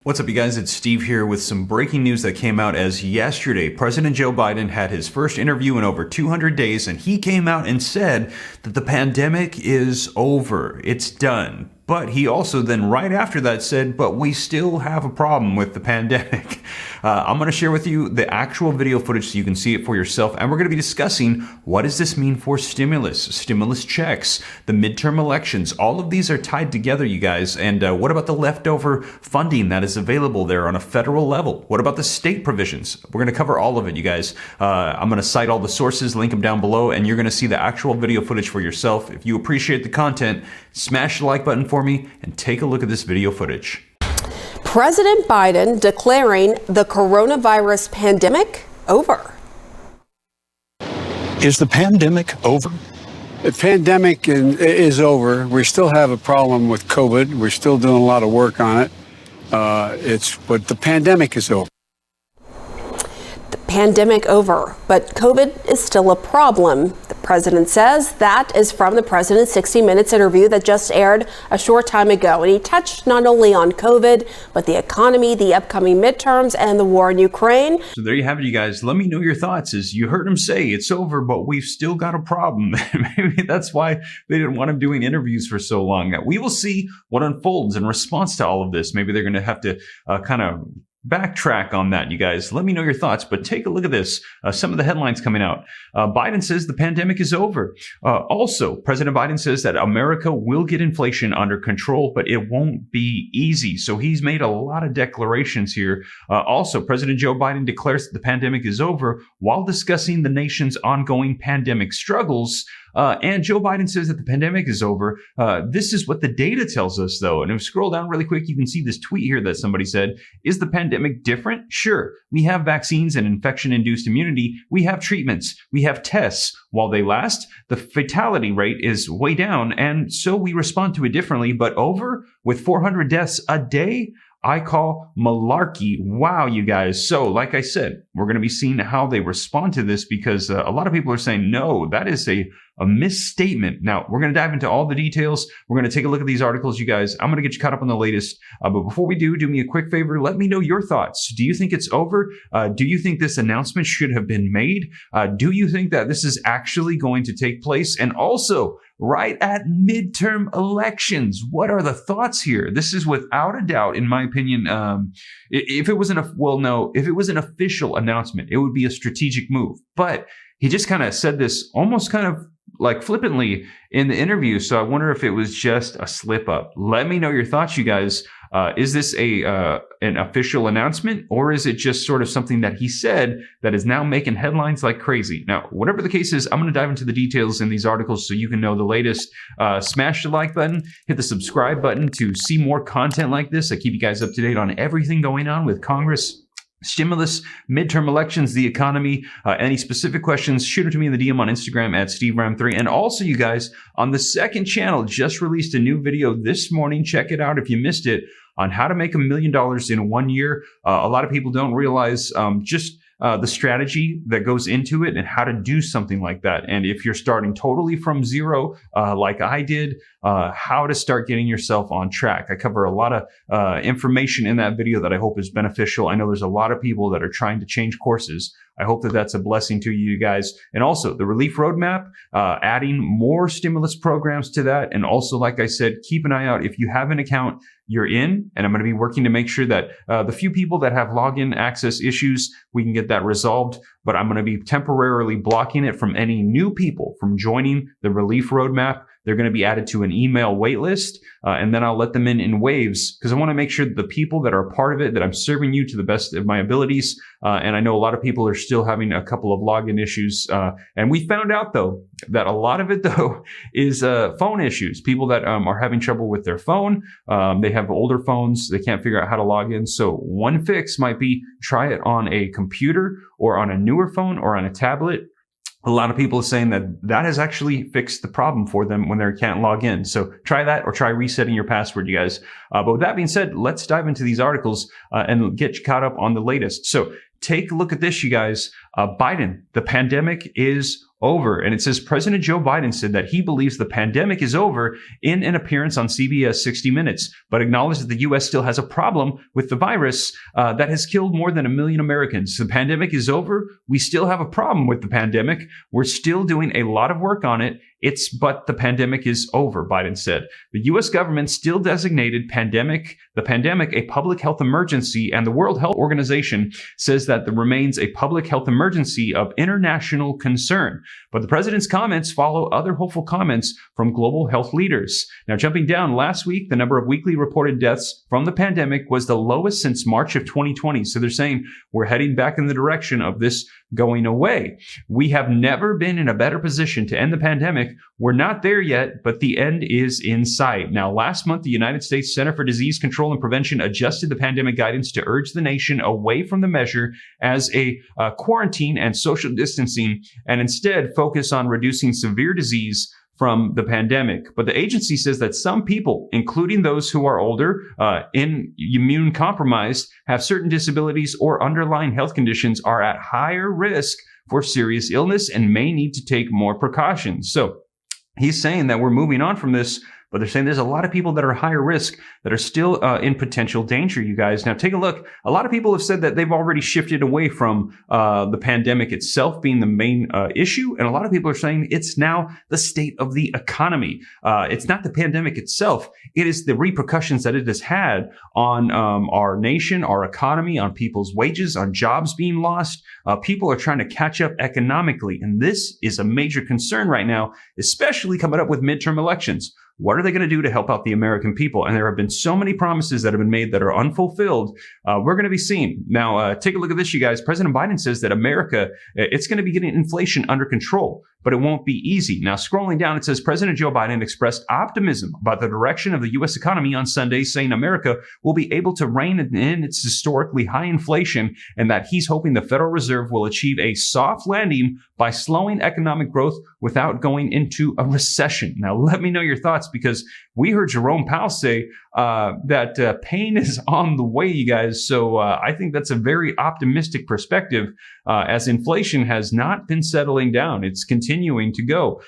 What's up, you guys? It's Steve here with some breaking news that came out as yesterday. President Joe Biden had his first interview in over 200 days, and he came out and said that the pandemic is over. It's done. But he also then right after that said, but we still have a problem with the pandemic. I'm going to share with you the actual video footage so you can see it for yourself. And we're going to be discussing what does this mean for stimulus checks, the midterm elections. All of these are tied together, you guys. And what about the leftover funding that is available there on a federal level? What about the state provisions? We're going to cover all of it, you guys. I'm going to cite all the sources, link them down below, and you're going to see the actual video footage for yourself. If you appreciate the content, smash the like button for me and take a look at this video footage. President Biden declaring the coronavirus pandemic over. Is the pandemic over? The pandemic is over. We still have a problem with COVID. We're still doing a lot of work on it. But the pandemic is over. Pandemic over, but COVID is still a problem. The president says that is from the president's 60 Minutes interview that just aired a short time ago. And he touched not only on COVID, but the economy, the upcoming midterms, and the war in Ukraine. So there you have it, you guys. Let me know your thoughts. As you heard him say, it's over, but we've still got a problem. Maybe that's why they didn't want him doing interviews for so long. We will see what unfolds in response to all of this. Maybe they're going to have to kind of backtrack on that, you guys. Let me know your thoughts, but take a look at this. Some of the headlines coming out. Biden says the pandemic is over. Also, President Biden says that America will get inflation under control, but it won't be easy. So he's made a lot of declarations here. Also, President Joe Biden declares that the pandemic is over while discussing the nation's ongoing pandemic struggles. And Joe Biden says that the pandemic is over. This is what the data tells us, though. And if you scroll down really quick, you can see this tweet here that somebody said, is the pandemic different? Sure. We have vaccines and infection-induced immunity. We have treatments. We have tests. While they last, the fatality rate is way down. And so we respond to it differently. But over with 400 deaths a day, I call malarkey. Wow, you guys. So like I said, we're going to be seeing how they respond to this because a lot of people are saying, no, that is a misstatement. Now, we're going to dive into all the details. We're going to take a look at these articles, you guys. I'm going to get you caught up on the latest. But before we do me a quick favor. Let me know your thoughts. Do you think it's over? Do you think this announcement should have been made? Do you think that this is actually going to take place? And also, right at midterm elections, what are the thoughts here? This is without a doubt, in my opinion, if it was an official announcement, it would be a strategic move. But he just kind of said this almost kind of like flippantly in the interview. So I wonder if it was just a slip up. Let me know your thoughts, you guys. Is this an official announcement, or is it just sort of something that he said that is now making headlines like crazy? Now, whatever the case is, I'm going to dive into the details in these articles so you can know the latest. Smash the like button, hit the subscribe button to see more content like this. I keep you guys up to date on everything going on with Congress, stimulus, midterm elections, the economy. Any specific questions, shoot it to me in the DM on Instagram at SteveRam3. And also, you guys, on the second channel, just released a new video this morning. Check it out if you missed it, on how to make $1 million in 1 year. A lot of people don't realize just the strategy that goes into it and how to do something like that. And if you're starting totally from zero, like I did, how to start getting yourself on track. I cover a lot of information in that video that I hope is beneficial. I know there's a lot of people that are trying to change courses. I hope that that's a blessing to you guys. And also the relief roadmap, adding more stimulus programs to that. And also, like I said, keep an eye out. If you have an account, you're in, and I'm going to be working to make sure that the few people that have login access issues, we can get that resolved. But I'm going to be temporarily blocking it from any new people from joining the relief roadmap. They're going to be added to an email wait list, and then I'll let them in waves because I want to make sure that the people that are a part of it, that I'm serving you to the best of my abilities. And I know a lot of people are still having a couple of login issues. And we found out, though, that a lot of it, though, is phone issues. People that are having trouble with their phone. They have older phones. They can't figure out how to log in. So one fix might be try it on a computer or on a newer phone or on a tablet. A lot of people are saying that that has actually fixed the problem for them when they can't log in. So try that or try resetting your password, you guys. But with that being said, let's dive into these articles and get you caught up on the latest. So take a look at this, you guys. Biden, the pandemic is over. And it says President Joe Biden said that he believes the pandemic is over in an appearance on CBS 60 Minutes, but acknowledged that the U.S. still has a problem with the virus that has killed more than 1 million Americans. The pandemic is over. We still have a problem with the pandemic. We're still doing a lot of work on it. But the pandemic is over, Biden said. The U.S. government still designated the pandemic a public health emergency, and the World Health Organization says that there remains a public health emergency of international concern. But the president's comments follow other hopeful comments from global health leaders. Now, jumping down, last week, the number of weekly reported deaths from the pandemic was the lowest since March of 2020. So they're saying we're heading back in the direction of this going away. We have never been in a better position to end the pandemic. We're not there yet, but the end is in sight. Now, last month, the United States Center for Disease Control and Prevention adjusted the pandemic guidance to urge the nation away from the measure as a quarantine and social distancing, and instead focus on reducing severe disease from the pandemic. But the agency says that some people, including those who are older, immune compromised, have certain disabilities or underlying health conditions, are at higher risk for serious illness and may need to take more precautions. So he's saying that we're moving on from this, but they're saying there's a lot of people that are higher risk that are still in potential danger, you guys. Now, take a look. A lot of people have said that they've already shifted away from the pandemic itself being the main issue. And a lot of people are saying it's now the state of the economy. It's not the pandemic itself. It is the repercussions that it has had on our nation, our economy, on people's wages, on jobs being lost. People are trying to catch up economically. And this is a major concern right now, especially coming up with midterm elections. What are they going to do to help out the American people? And there have been so many promises that have been made that are unfulfilled. We're going to be seeing. Now, take a look at this, you guys. President Biden says that America, it's going to be getting inflation under control, but it won't be easy. Now, scrolling down, it says President Joe Biden expressed optimism about the direction of the U.S. economy on Sunday, saying America will be able to rein in its historically high inflation, and that he's hoping the Federal Reserve will achieve a soft landing by slowing economic growth without going into a recession. Now, let me know your thoughts, because we heard Jerome Powell say that pain is on the way, you guys. So I think that's a very optimistic perspective, as inflation has not been settling down. It's continuing to go.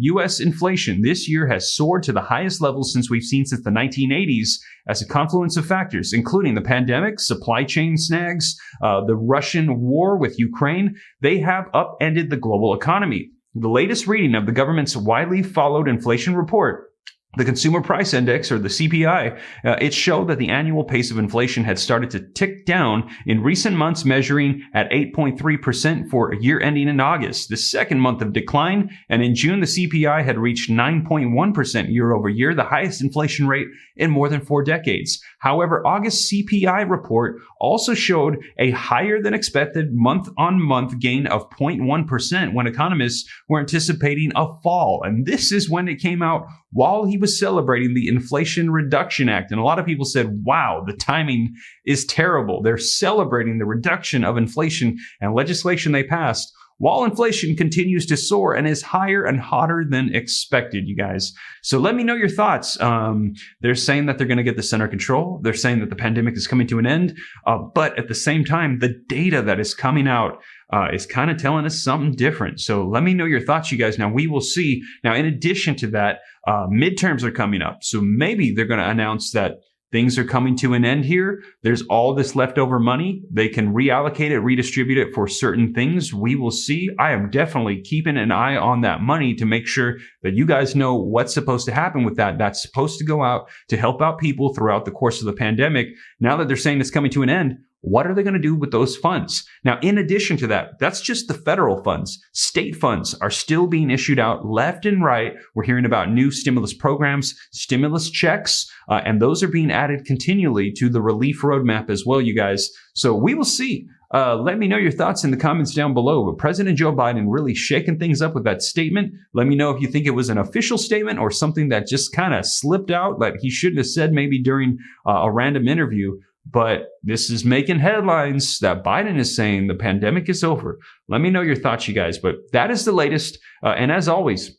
U.S. inflation this year has soared to the highest levels since we've seen since the 1980s, as a confluence of factors, including the pandemic, supply chain snags, the Russian war with Ukraine. They have upended the global economy. The latest reading of the government's widely followed inflation report, the Consumer Price Index, or the CPI, it showed that the annual pace of inflation had started to tick down in recent months, measuring at 8.3% for a year ending in August, the second month of decline. And in June, the CPI had reached 9.1% year over year, the highest inflation rate in more than 4 decades. However, August CPI report also showed a higher than expected month-on-month gain of 0.1% when economists were anticipating a fall. And this is when it came out while he was celebrating the Inflation Reduction Act. And a lot of people said, wow, the timing is terrible. They're celebrating the reduction of inflation and legislation they passed while inflation continues to soar and is higher and hotter than expected, you guys. So let me know your thoughts. They're saying that they're going to get this under control. They're saying that the pandemic is coming to an end. But at the same time, the data that is coming out is kind of telling us something different. So let me know your thoughts, you guys. Now, we will see. Now, in addition to that, midterms are coming up. So maybe they're going to announce that things are coming to an end here. There's all this leftover money. They can reallocate it, redistribute it for certain things. We will see. I am definitely keeping an eye on that money to make sure that you guys know what's supposed to happen with that. That's supposed to go out to help out people throughout the course of the pandemic. Now that they're saying it's coming to an end, what are they going to do with those funds? Now, in addition to that, that's just the federal funds. State funds are still being issued out left and right. We're hearing about new stimulus programs, stimulus checks, and those are being added continually to the relief roadmap as well, you guys. So we will see. Let me know your thoughts in the comments down below. But President Joe Biden really shaking things up with that statement. Let me know if you think it was an official statement or something that just kind of slipped out that he shouldn't have said maybe during a random interview. But this is making headlines that Biden is saying the pandemic is over. Let me know your thoughts, you guys. But that is the latest. And as always,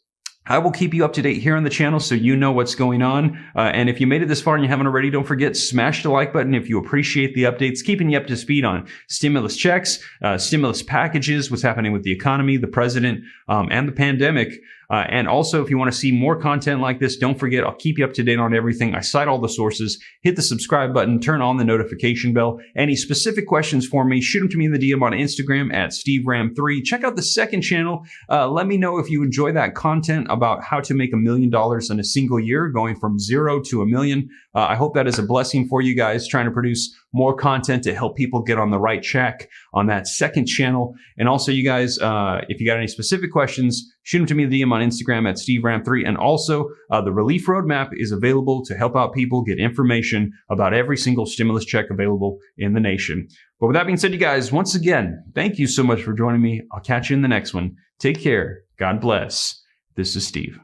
I will keep you up to date here on the channel so you know what's going on. And if you made it this far and you haven't already, don't forget, smash the like button if you appreciate the updates, keeping you up to speed on stimulus checks, stimulus packages, what's happening with the economy, the president, and the pandemic. And also, if you want to see more content like this, don't forget, I'll keep you up to date on everything. I cite all the sources. Hit the subscribe button, turn on the notification bell. Any specific questions for me, shoot them to me in the DM on Instagram at SteveRam3. Check out the second channel. Let me know if you enjoy that content about how to make $1 million in a single year, going from 0 to $1 million. I hope that is a blessing for you guys, trying to produce more content to help people get on the right track on that second channel. And also, you guys, if you got any specific questions, shoot them to me in the DM on Instagram at SteveRam3. And also, the Relief Roadmap is available to help out people get information about every single stimulus check available in the nation. But with that being said, you guys, once again, thank you so much for joining me. I'll catch you in the next one. Take care. God bless. This is Steve.